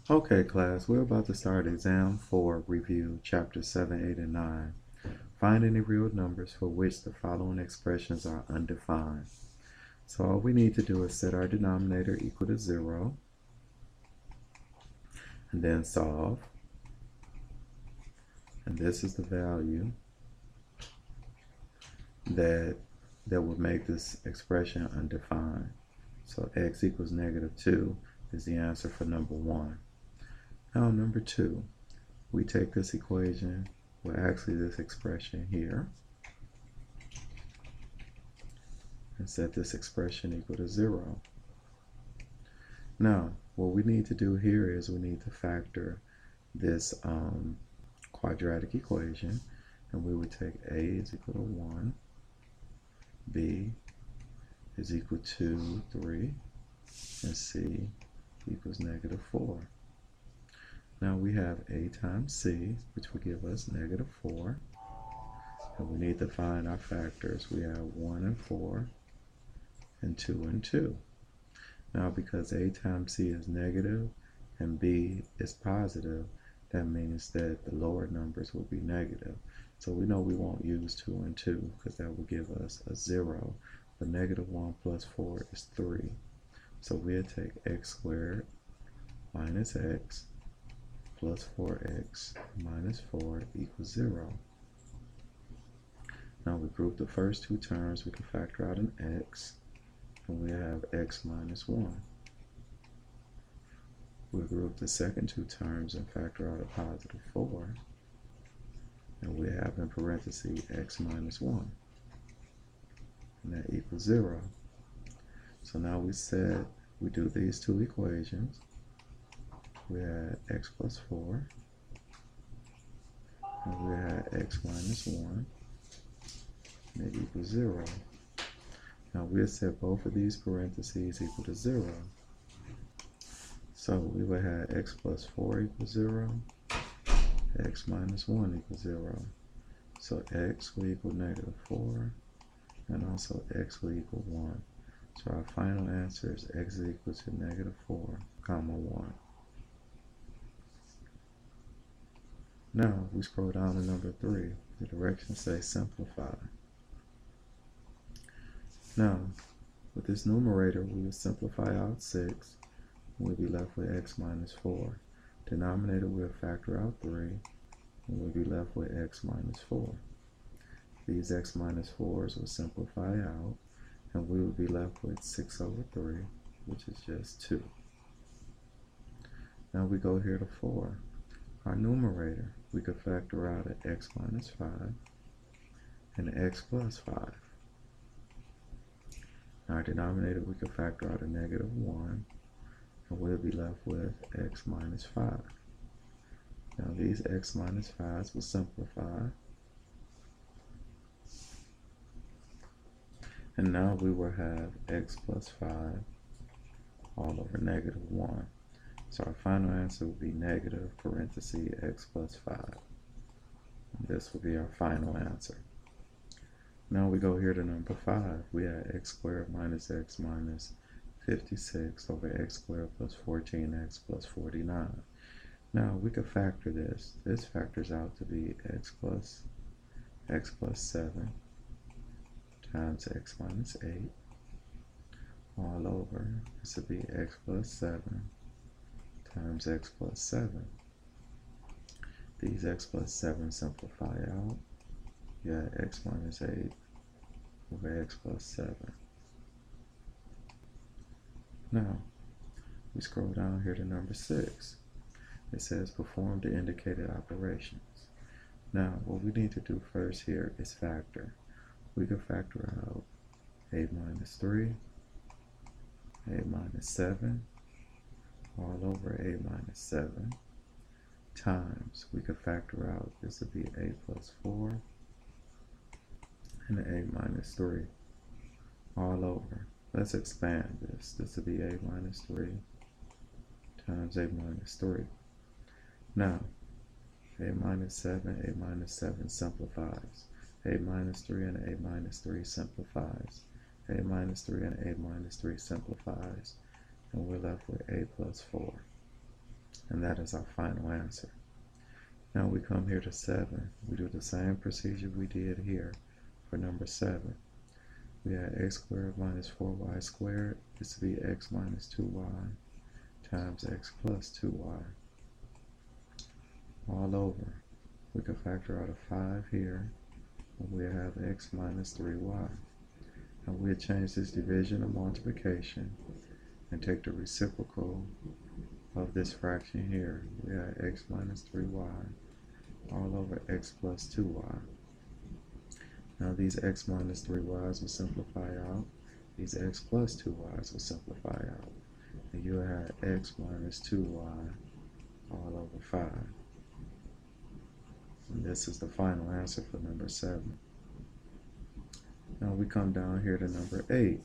Okay, class, we're about to start exam 4 review, chapter 7, 8, and 9. Find any real numbers for which the following expressions are undefined. So all we need to do is set our denominator equal to 0, and then solve. And this is the value that would make this expression undefined. So x equals -2 is the answer for number 1. Now number 2, we take this equation, well actually this expression here, and set this expression equal to 0. Now, what we need to do here is we need to factor this quadratic equation, and we would take a is equal to 1, b is equal to 3, and c equals -4. Now we have a times c, which will give us -4, and we need to find our factors. We have 1 and 4, and 2 and 2. Now because a times c is negative and b is positive, that means that the lower numbers will be negative. So we know we won't use 2 and 2 because that will give us a 0. But -1 plus 4 is 3. So we'll take x squared minus x plus 4x minus 4 equals 0. Now we group the first two terms. We can factor out an x, and we have x minus 1. We'll group the second two terms and factor out a positive 4, and we have in parentheses x minus 1, and that equals 0. So now we do these two equations. We had x plus 4, and we had x minus 1, and it equals 0. Now we'll set both of these parentheses equal to 0. So we would have x plus 4 equals 0, x minus 1 equals 0. So x will equal -4, and also x will equal 1. So our final answer is x is equal to -4, comma 1. Now we scroll down to number 3. The directions say simplify. Now, with this numerator, we will simplify out 6. We'll be left with x minus 4. Denominator, we'll factor out 3, and we'll be left with x minus 4. These x minus 4s will simplify out, and we will be left with 6 over 3, which is just 2. Now we go here to 4. Our numerator, we could factor out an x minus 5 and an x plus 5. Our denominator, we could factor out a -1, and we'll be left with x minus 5. Now these x minus 5s will simplify, and now we will have x plus 5 all over -1. So our final answer will be negative parentheses x plus 5. And this will be our final answer. Now we go here to number 5. We have x squared minus x minus 56 over x squared plus 14x plus 49. Now we could factor this. This factors out to be x plus 7 times x minus 8 all over. This would be x plus 7 times x plus 7. These x plus 7 simplify out. You have x minus 8 over x plus 7. Now, we scroll down here to number 6. It says perform the indicated operations. Now, what we need to do first here is factor. We can factor out a minus 3, a minus 7, all over a minus 7, times, we could factor out, this would be a plus 4, and a minus 3, all over. Let's expand this. This would be a minus 3 times a minus 3. Now, a minus 7 simplifies. A minus 3 and a minus 3 simplifies. A minus 3 and a minus 3 simplifies. And we're left with a plus 4. And that is our final answer. Now we come here to 7. We do the same procedure we did here for number 7. We had x squared minus 4y squared is to be x minus 2y times x plus 2y all over. We can factor out a 5 here, and we have x minus 3y. And we'll change this division to multiplication and take the reciprocal of this fraction here. We have x minus 3y all over x plus 2y. Now these x minus 3y's will simplify out. These x plus 2y's will simplify out. And you have x minus 2y all over 5. And this is the final answer for number 7. Now we come down here to number 8.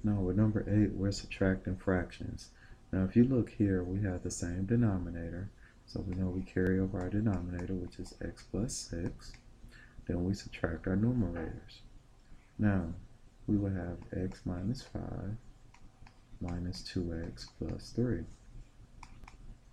Now with number 8, we're subtracting fractions. Now if you look here, we have the same denominator. So we know we carry over our denominator, which is x plus 6. Then we subtract our numerators. Now we will have x minus 5 minus 2x plus 3.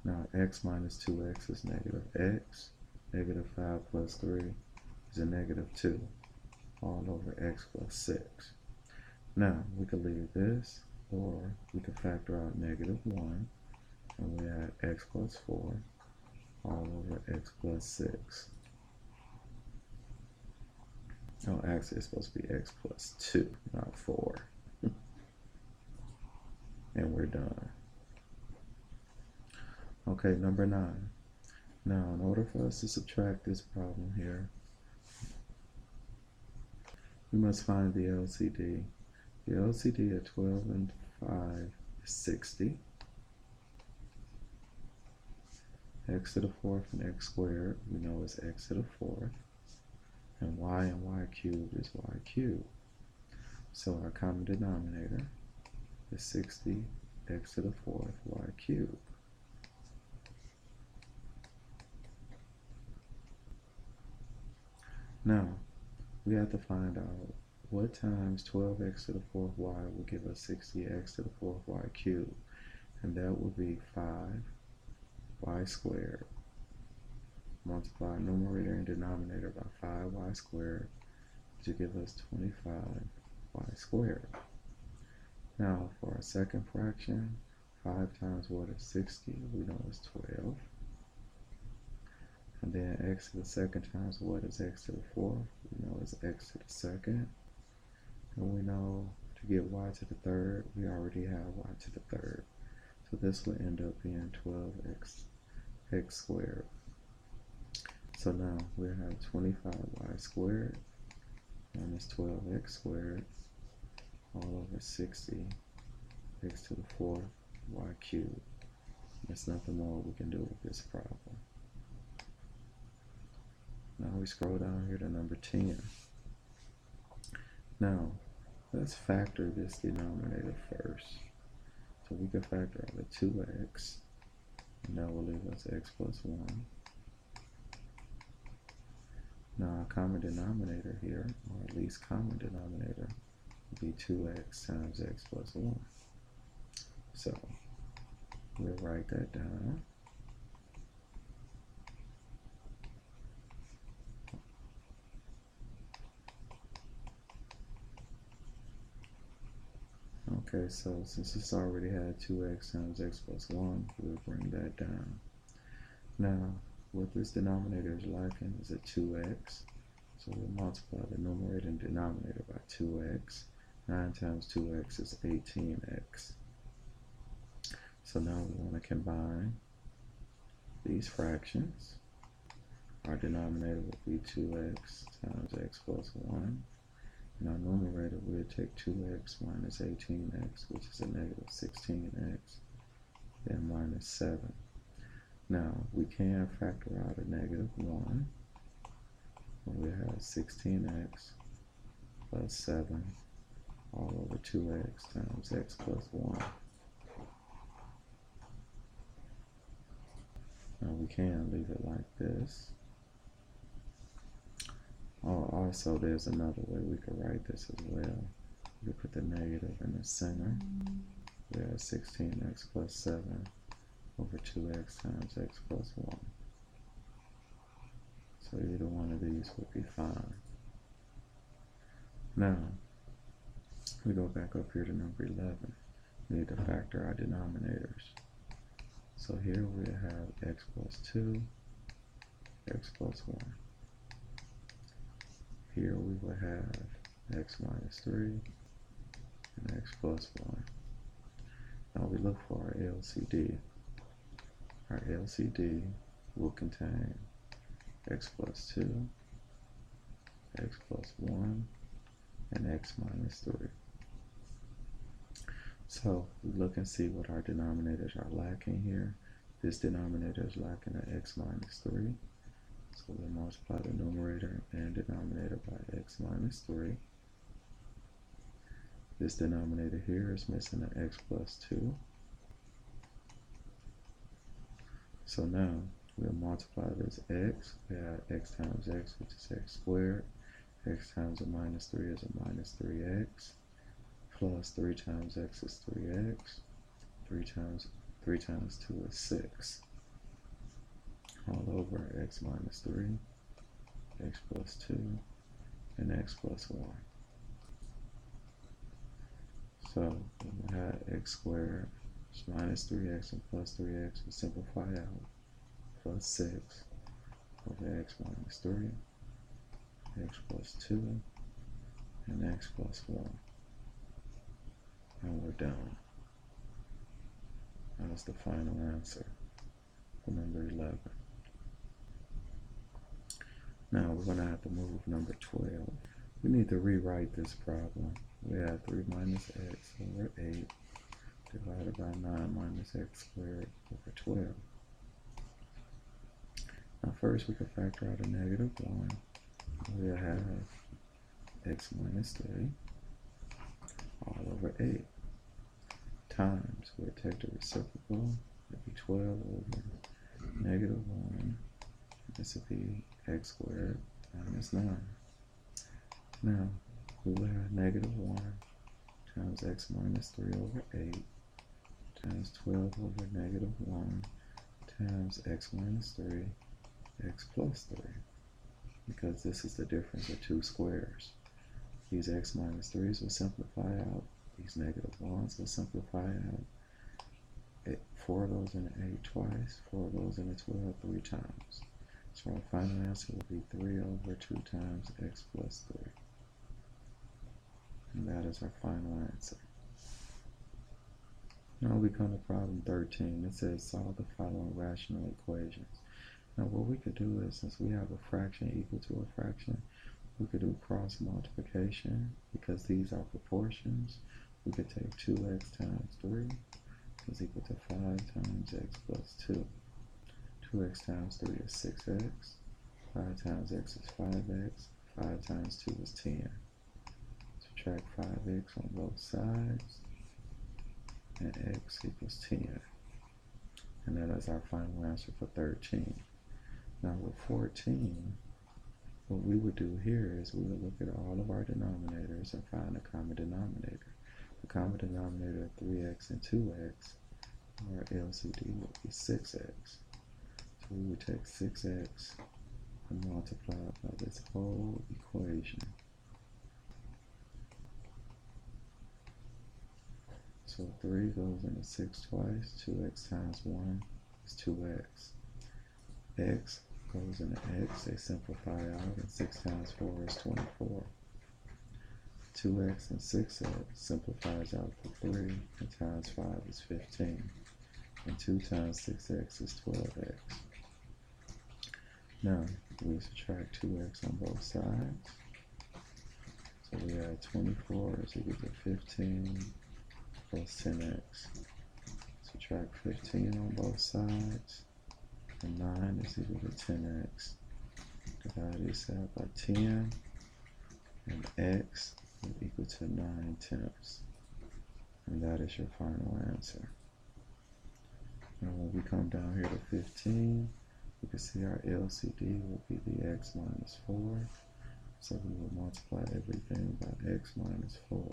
Now x minus 2x is negative x. Negative 5 plus 3 is a negative 2 all over x plus 6. Now we could leave this, or we could factor out negative 1, and we add x plus 4 all over x plus 6. Oh, actually it's supposed to be x plus 2, not 4. And we're done. Okay, number 9. Now, in order for us to subtract this problem here, we must find the LCD. The LCD of 12 and 5 is 60. X to the 4th and x squared, we know is x to the 4th. And y cubed is y cubed. So our common denominator is 60 x to the 4th y cubed. Now, we have to find out what times 12x to the 4th y will give us 60x to the 4th y cubed. And that would be 5y squared. Multiply numerator and denominator by 5y squared, which will give us 25y squared. Now, for our second fraction, 5 times what is 60? We know is 12. And then x to the second times what is x to the 4th? We know is x to the second. And we know to get y to the third, we already have y to the third. So this will end up being 12x squared. So now we have 25y squared minus 12x squared all over 60 x to the 4th y cubed. There's nothing more we can do with this problem. Now we scroll down here to number 10. Now, let's factor this denominator first. So we can factor out the 2x, and that will leave us x plus 1. Now our common denominator here, or at least common denominator, would be 2x times x plus 1. So we'll write that down. Okay, so since this already had 2x times x plus 1, we'll bring that down. Now, what this denominator is lacking is a 2x. So we'll multiply the numerator and denominator by 2x. 9 times 2x is 18x. So now we want to combine these fractions. Our denominator will be 2x times x plus 1. And our numerator will take 2x minus 18x, which is a negative 16x, then minus 7. Now, we can factor out a negative 1. And we have 16x plus 7 all over 2x times x plus 1. Now, we can leave it like this. Oh, also, there's another way we could write this as well. We put the negative in the center. We have 16x plus 7 over 2x times x plus 1. So either one of these would be fine. Now, we go back up here to number 11. We need to factor our denominators. So here we have x plus 2, x plus 1. Here we will have x minus 3 and x plus 1. Now we look for our LCD. Our LCD will contain x plus 2, x plus 1, and x minus 3. So we look and see what our denominators are lacking here. This denominator is lacking an x minus 3. So we'll multiply the numerator and denominator by x minus 3. This denominator here is missing an x plus 2. So now we'll multiply this x. We have x times x, which is x squared. X times a minus 3 is a minus 3x. Plus 3 times x is 3x. 3 times 2 is 6. All over x minus 3, x plus 2, and x plus 1. So we have x squared minus 3x and plus 3x will simplify out. Plus 6 over x minus 3, x plus 2, and x plus 1. And we're done. That's the final answer for number 11. Now we're going to have to move number 12. We need to rewrite this problem. We have 3 minus x over 8 divided by 9 minus x squared over 12. Now first we can factor out a negative 1. We'll have x minus 3 all over 8 times, we'll take the reciprocal, it'll be 12 over negative 1. This will be x squared minus 9. Now, we will have negative 1 times x minus 3 over 8 times 12 over negative 1 times x minus 3, x plus 3. Because this is the difference of two squares. These x minus 3's will simplify out. These negative 1's will simplify out. 4 goes into 8 twice. 4 goes into 12 3 times. So our final answer will be 3 over 2 times x plus 3. And that is our final answer. Now we come to problem 13. It says solve the following rational equations. Now what we could do is, since we have a fraction equal to a fraction, we could do cross multiplication. Because these are proportions, we could take 2x times 3 is equal to 5 times x plus 2. 2x times 3 is 6x. 5 times x is 5x. 5 times 2 is 10. Subtract 5x on both sides. And x equals 10. And that is our final answer for 13. Now with 14, what we would do here is we would look at all of our denominators and find a common denominator. The common denominator of 3x and 2x, our LCD would be 6x. So we would take 6x and multiply it by this whole equation. So 3 goes into 6 twice. 2x times 1 is 2x. X goes into x, they simplify out, and 6 times 4 is 24. 2x and 6x simplifies out to 3, and times 5 is 15. And 2 times 6x is 12x. Now, we subtract 2x on both sides. So we have 24 is equal to 15 plus 10x. Subtract 15 on both sides. And 9 is equal to 10x. Divide this out by 10. And x is equal to 9/10. And that is your final answer. Now when we come down here to 15, we can see our LCD will be the x minus 4. So we will multiply everything by x minus 4.